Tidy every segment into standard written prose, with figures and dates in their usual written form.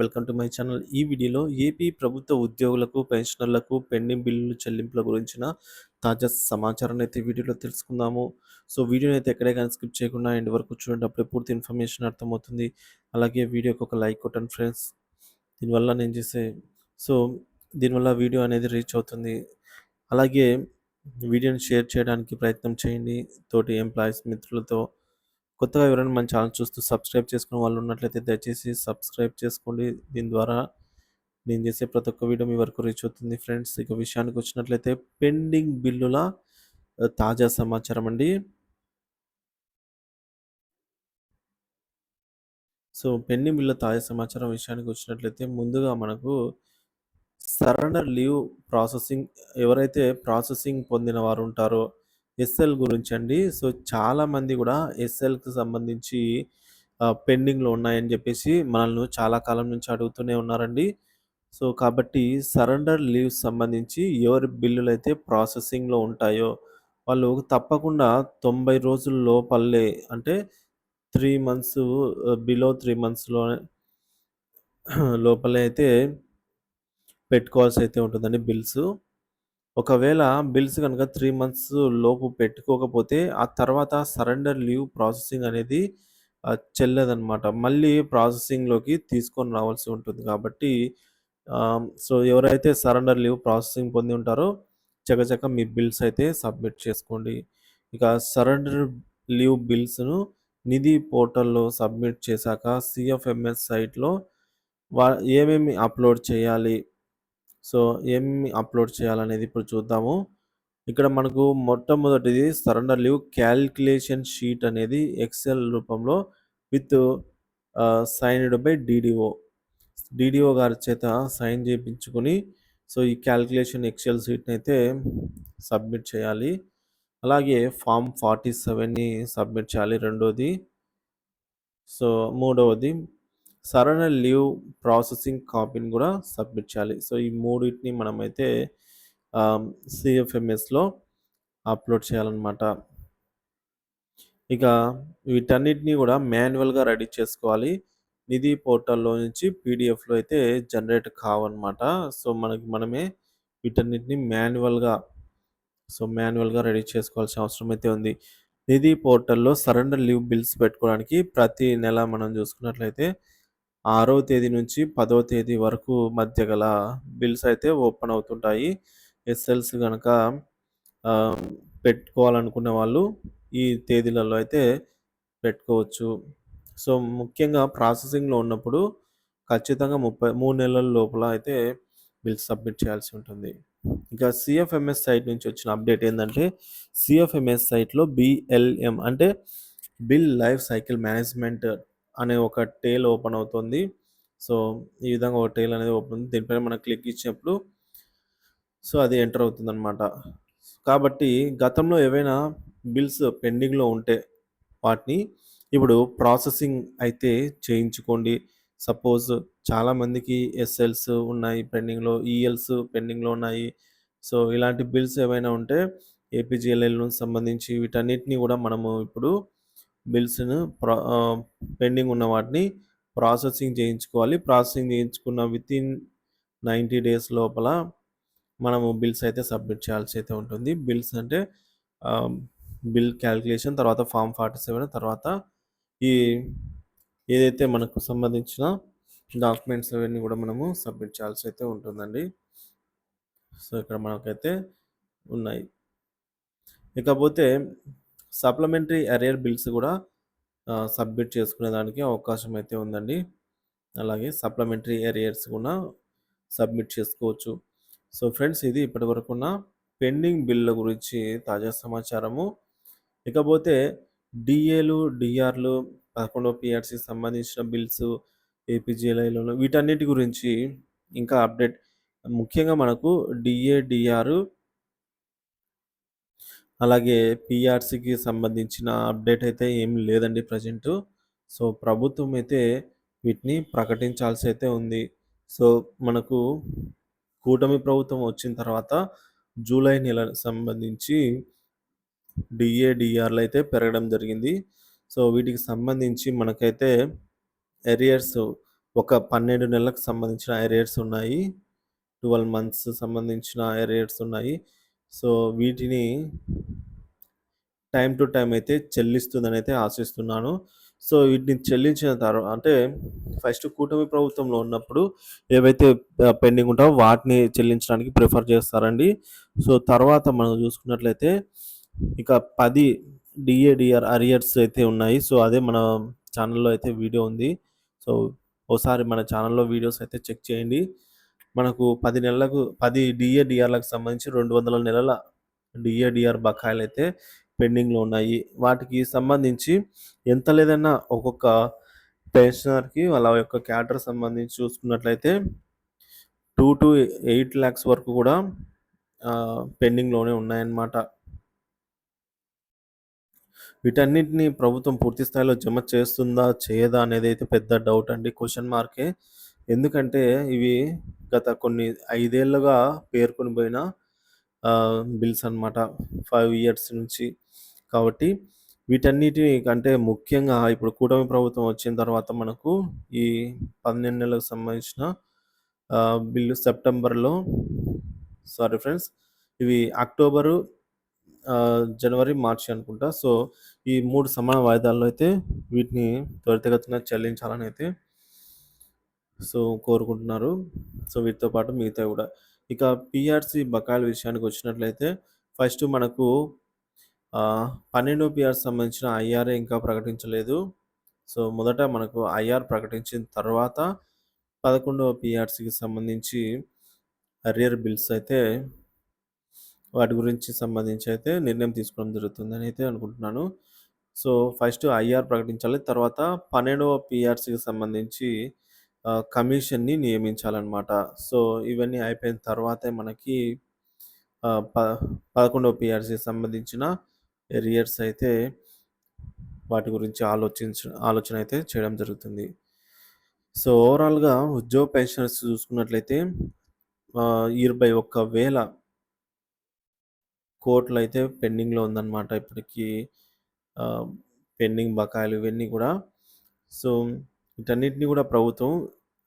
Welcome to my channel. ఈ వీడియోలో AP ప్రభుత్వ ఉద్యోగులకు, పెన్షనర్లకు పెండింగ్ బిల్లులు చెల్లింపుల గురించిన తాజా సమాచారాన్ని అయితే వీడియోలో తెలుసుకుందాము. సో, వీడియోని అయితే ఎక్కడే గాని స్కిప్ చేయకుండా ఎండ్ వరకు చూడండి. అప్పుడే పూర్తి ఇన్ఫర్మేషన్ అర్థమవుతుంది. అలాగే వీడియోకి ఒక లైక్ కొట్టండి ఫ్రెండ్స్. దీనివల్ల నేను చేసే సో, దీనివల్ల వీడియో అనేది రీచ్ అవుతుంది. అలాగే వీడియోని షేర్ చేయడానికి ప్రయత్నం చేయండి తోటి ఎంప్లాయీస్, మిత్రులతో. కొత్తగా ఎవరైనా మన ఛానల్ చూస్తూ సబ్స్క్రైబ్ చేసుకున్న వాళ్ళు ఉన్నట్లయితే దయచేసి సబ్స్క్రైబ్ చేసుకోండి. దీని ద్వారా నేను చేసే ప్రతి ఒక్క వీడియో మీ వరకు రీచ్ అవుతుంది ఫ్రెండ్స్. ఇక విషయానికి వచ్చినట్లయితే పెండింగ్ బిల్లుల తాజా సమాచారం అండి. సో, పెండింగ్ బిల్లుల తాజా సమాచారం విషయానికి వచ్చినట్లయితే ముందుగా మనకు సరెండర్ లీవ్ ప్రాసెసింగ్ ఎవరైతే ప్రాసెసింగ్ పొందిన వారు ఉంటారో ఎస్ఎల్ గురించి అండి. సో, చాలామంది కూడా ఎస్ఎల్‌కి సంబంధించి పెండింగ్‌లో ఉన్నాయని చెప్పేసి మనల్ని చాలా కాలం నుంచి అడుగుతూనే ఉన్నారండి. సో, కాబట్టి సరెండర్ లీవ్స్ సంబంధించి ఎవరి బిల్లులైతే ప్రాసెసింగ్‌లో ఉంటాయో వాళ్ళు తప్పకుండా 90 రోజుల లోపలే అంటే 3 మంత్స్ బిలో 3 మంత్స్‌లో లోపలే అయితే పెట్టుకోవాల్సయితే ఉంటుందండి బిల్స్. ఒకవేళ బిల్స్ గనుక 3 మంత్స్ లోపు పెట్టుకోకపోతే, ఆ తర్వాత సరెండర్ లీవ్ ప్రాసెసింగ్ అనేది చెల్లదనమాట. మళ్ళీ ప్రాసెసింగ్‌లోకి తీసుకొని రావాల్సి ఉంటుంది కాబట్టి సో, ఎవరైతే సరెండర్ లీవ్ ప్రాసెసింగ్ పొంది ఉంటారో చకచక మీ బిల్స్ అయితే సబ్మిట్ చేసుకోండి. ఇక సరెండర్ లీవ్ బిల్స్‌ను నిధి పోర్టల్‌లో సబ్మిట్ చేశాక సీఎఫ్ఎంఎస్ సైట్‌లో వా ఏమేమి అప్‌లోడ్ చేయాలి? సో, ఏమేమి అప్‌లోడ్ చేయాలనేది ఇప్పుడు చూద్దాము. ఇక్కడ మనకు మొట్టమొదటిది సరెండర్ లీవ్ క్యాలిక్యులేషన్ షీట్ అనేది ఎక్సెల్ రూపంలో with signed by DDO. DDO గారి చేత సైన్ చేపించుకొని, సో, ఈ క్యాలిక్యులేషన్ ఎక్సెల్ షీట్‌నయితే సబ్మిట్ చేయాలి. అలాగే ఫార్మ్ 47ని సబ్మిట్ చేయాలి రెండోది. సో, మూడవది సరెండర్ లీవ్ ప్రాసెసింగ్ కాపీని గూడా సబ్మిట్ చేయాలి. సో, ఈ మూడిటిని మనమైతే సీఎఫ్ఎంఎస్‌లో అప్‌లోడ్ చేయాలనమాట. ఇక వీటన్నిటిని గూడా మాన్యువల్‌గా రెడీ చేసుకోవాలి. నిధి పోర్టల్‌లో నుంచి పీడీఎఫ్‌లో అయితే జనరేట్ కావన్నమాట. సో, మనమే వీటన్నిటిని మాన్యువల్‌గా రెడీ చేసుకోవాల్సిన అవసరం అయితే ఉంది. నిధి పోర్టల్‌లో సరెండర్ లీవ్ బిల్స్ పెట్టుకోవడానికి ప్రతి నెల మనం చూసుకున్నట్లయితే 6వ తేదీ నుంచి 10వ తేదీ వరకు మధ్య గల బిల్స్ అయితే ఓపెన్ అవుతుంటాయి. ఎస్ఎల్స్ గనక ఆహ్, పెట్టుకోవాలనుకునే వాళ్ళు ఈ తేదీలలో అయితే పెట్టుకోవచ్చు. సో, ముఖ్యంగా ప్రాసెసింగ్‌లో ఉన్నప్పుడు ఖచ్చితంగా 3 నెలల లోపల అయితే బిల్ సబ్మిట్ చేయాల్సి ఉంటుంది. ఇంకా సీఎఫ్ఎంఎస్ సైట్ నుంచి వచ్చిన అప్డేట్ ఏందంటే, సీఎఫ్ఎంఎస్ సైట్‌లో బీఎల్ఎం అంటే బిల్ లైఫ్ సైకిల్ మేనేజ్మెంట్ అనే ఒక టేల్ ఓపెన్ అవుతుంది. సో, ఈ విధంగా ఒక టేల్ అనేది ఓపెన్ ఉంది. దీనిపైన మనం క్లిక్ ఇచ్చినప్పుడు సో, అది ఎంటర్ అవుతుందనమాట. కాబట్టి గతంలో ఏవైనా బిల్స్ పెండింగ్‌లో ఉంటే వాటిని ఇప్పుడు ప్రాసెసింగ్ అయితే చేయించుకోండి. సపోజ్ చాలామందికి ఎస్ఎల్స్ ఉన్నాయి పెండింగ్‌లో, ఈఎల్స్ పెండింగ్‌లో ఉన్నాయి. సో, ఇలాంటి బిల్స్ ఏవైనా ఉంటే ఏపీజీఎల్ఎల్‌కి సంబంధించి వీటన్నిటిని గూడా మనము ఇప్పుడు బిల్స్‌ను పెండింగ్ ఉన్న వాటిని ప్రాసెసింగ్ చేయించుకోవాలి. ప్రాసెసింగ్ చేయించుకున్న వితిన్ 90 డేస్ లోపల మనము బిల్స్ అయితే సబ్మిట్ చేయాల్సి అయితే ఉంటుంది. బిల్స్ అంటే ఆహ్, బిల్ క్యాలిక్యులేషన్ తర్వాత ఫార్మ్ 47 తర్వాత ఈ ఏదైతే మనకు సంబంధించిన డాక్యుమెంట్స్ అవన్నీ గూడా మనము సబ్మిట్ చేయాల్సి అయితే ఉంటుందండి. సో, ఇక్కడ మనకైతే ఉన్నాయి. ఇకపోతే సప్లిమెంటరీ అరియర్ బిల్స్ గూడా సబ్మిట్ చేసుకునేదానికి అవకాశం అయితే ఉందండి. అలాగే సప్లిమెంటరీ అరియర్స్ కూడా సబ్మిట్ చేసుకోవచ్చు. సో, ఫ్రెండ్స్ ఇది ఇప్పటివరకున్న పెండింగ్ బిల్లుల గురించి తాజా సమాచారము. ఇకపోతే డీఏలు, డీఆర్‌లు 11 పీఆర్‌సీకి సంబంధించిన బిల్స్, ఏపీజీఎల్ఐలోను వీటన్నిటి గురించి ఇంకా అప్డేట్ ముఖ్యంగా మనకు డీఏ, డీఆర్ అలాగే పీఆర్‌సీకి సంబంధించిన అప్డేట్ అయితే ఏమి లేదండి ప్రెజెంటు. సో, ప్రభుత్వం అయితే వీటిని ప్రకటించాల్సి అయితే ఉంది. సో, మనకు కూటమి ప్రభుత్వం వచ్చిన తర్వాత జూలై నెల సంబంధించి డీఏ, డీఆర్‌లయితే పెరగడం జరిగింది. సో, వీటికి సంబంధించి మనకైతే అరియర్స్ ఒక 12 నెలలకు సంబంధించిన అరియర్స్ ఉన్నాయి. 12 మంత్స్ సంబంధించిన అరియర్స్ ఉన్నాయి. సో, వీటిని టైమ్ టు టైమ్ అయితే చెల్లిస్తుందనైతే ఆశిస్తున్నాను. సో, వీటిని చెల్లించిన అంటే ఫస్ట్ కూటమి ప్రభుత్వంలో ఉన్నప్పుడు ఏవైతే పెండింగ్ ఉంటావో వాటిని చెల్లించడానికి ప్రిఫర్ చేస్తారండి. సో, తర్వాత మనం చూసుకున్నట్లయితే ఇక 10 డీఏడీఆర్ అరియర్స్ అయితే ఉన్నాయి. సో, అదే మన ఛానెల్‌లో అయితే వీడియో ఉంది. సో, ఓసారి మన ఛానెల్‌లో వీడియోస్ అయితే చెక్ చేయండి. మనకు 10 నెలలకు 10 డీఏడీఆర్‌లకు సంబంధించి 200 నెలల డీఏడీఆర్ బకాయిలైతే పెండింగ్‌లో ఉన్నాయి. వాటికి సంబంధించి ఎంత లేదన్నా ఒక్కొక్క పెన్షనర్‌కి వాళ్ళ యొక్క క్యాడర్ సంబంధించి చూసుకున్నట్లయితే 2-8 లాక్స్ వరకు కూడా పెండింగ్‌లోనే ఉన్నాయన్నమాట. వీటన్నిటిని ప్రభుత్వం పూర్తి స్థాయిలో జమ చేస్తుందా? చేయదా? అనేదైతే పెద్ద డౌట్ అండి. క్వెషన్ మార్కే. ఎందుకంటే ఇవి గత కొన్ని 5 ఏళ్లుగా పేరుకొని పోయిన బిల్స్ అన్నమాట. 5 ఇయర్స్ నుంచి. కాబట్టి వీటన్నిటి కంటే ముఖ్యంగా ఇప్పుడు కూటమి ప్రభుత్వం వచ్చిన తర్వాత మనకు ఈ 12 నెలలకు సంబంధించిన బిల్లు సెప్టెంబర్‌లో సారీ ఫ్రెండ్స్. ఇవి అక్టోబరు, జనవరి, మార్చి అనుకుంటా. సో, ఈ 3 సమాన వాయిదాల్లో అయితే వీటిని త్వరితగతిన చెల్లించాలని అయితే కోరుకుంటున్నారు. సో, వీటితో పాటు మిగతావి గూడా. ఇక పీఆర్‌సీ బకాయిల విషయానికి వచ్చినట్లయితే ఫస్ట్ మనకు 12 పీఆర్‌సీ సంబంధించిన ఐఆర్ఏ ఇంకా ప్రకటించలేదు. సో, మొదట మనకు ఐఆర్ ప్రకటించిన తర్వాత 11వ పీఆర్‌సీకి సంబంధించి అరియర్ బిల్స్ అయితే వాటి గురించి సంబంధించి అయితే నిర్ణయం తీసుకోవడం జరుగుతుందని అయితే అనుకుంటున్నాను. సో, ఫస్ట్ ఐఆర్ ప్రకటించాలి. తర్వాత 12వ పీఆర్‌సీకి సంబంధించి కమిషన్‌ని నియమించాలనమాట. సో, ఇవన్నీ అయిపోయిన తర్వాతే మనకి ఆహ్, ప 11వ పీఆర్‌సీకి సంబంధించిన ఎరియర్స్ అయితే వాటి గురించి ఆలోచన అయితే చేయడం జరుగుతుంది. సో, ఓవరాల్‌గా ఉద్యోగ పెన్షనర్స్ చూసుకున్నట్లయితే 21,000 కోట్లయితే పెండింగ్‌లో ఉందన్నమాట ఇప్పటికి. ఆహ్, పెండింగ్ బకాయిలు ఇవన్నీ గూడా. సో, వీటన్నిటిని గూడా ప్రభుత్వం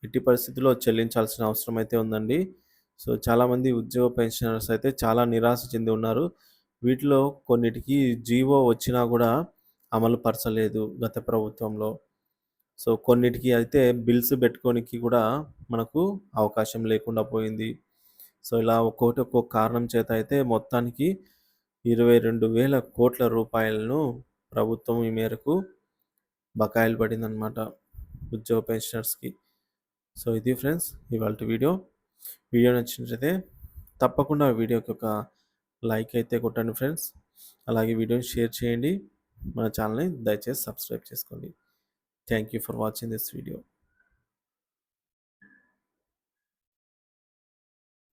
ఎట్టి పరిస్థితిలో చెల్లించాల్సిన అవసరం అయితే ఉందండి. సో, చాలామంది ఉద్యోగ పెన్షనర్స్ అయితే చాలా నిరాశ చెంది ఉన్నారు. వీటిలో కొన్నిటికి జీవో వచ్చినా గూడా అమలు పరచలేదు గత ప్రభుత్వంలో. సో, కొన్నిటికి అయితే బిల్స్ పెట్టుకోనికి గూడా మనకు అవకాశం లేకుండా పోయింది. సో, ఇలా ఒక్కొక్కటి ఒక్కొక్క కారణం చేత అయితే మొత్తానికి 22,000 కోట్ల రూపాయలను ప్రభుత్వం ఈ మేరకు బకాయిలు పడిందనమాట ఉద్యోగ పెన్షనర్స్‌కి. సో, ఇది ఫ్రెండ్స్ ఇవాల్టి వీడియో. వీడియో నచ్చినట్లయితే తప్పకుండా వీడియోకి ఒక లైక్ అయితే కొట్టండి ఫ్రెండ్స్. అలాగే వీడియోని షేర్ చేయండి. మన ఛానల్‌ని దయచేసి సబ్స్క్రైబ్ చేసుకోండి. Thank you for watching this video.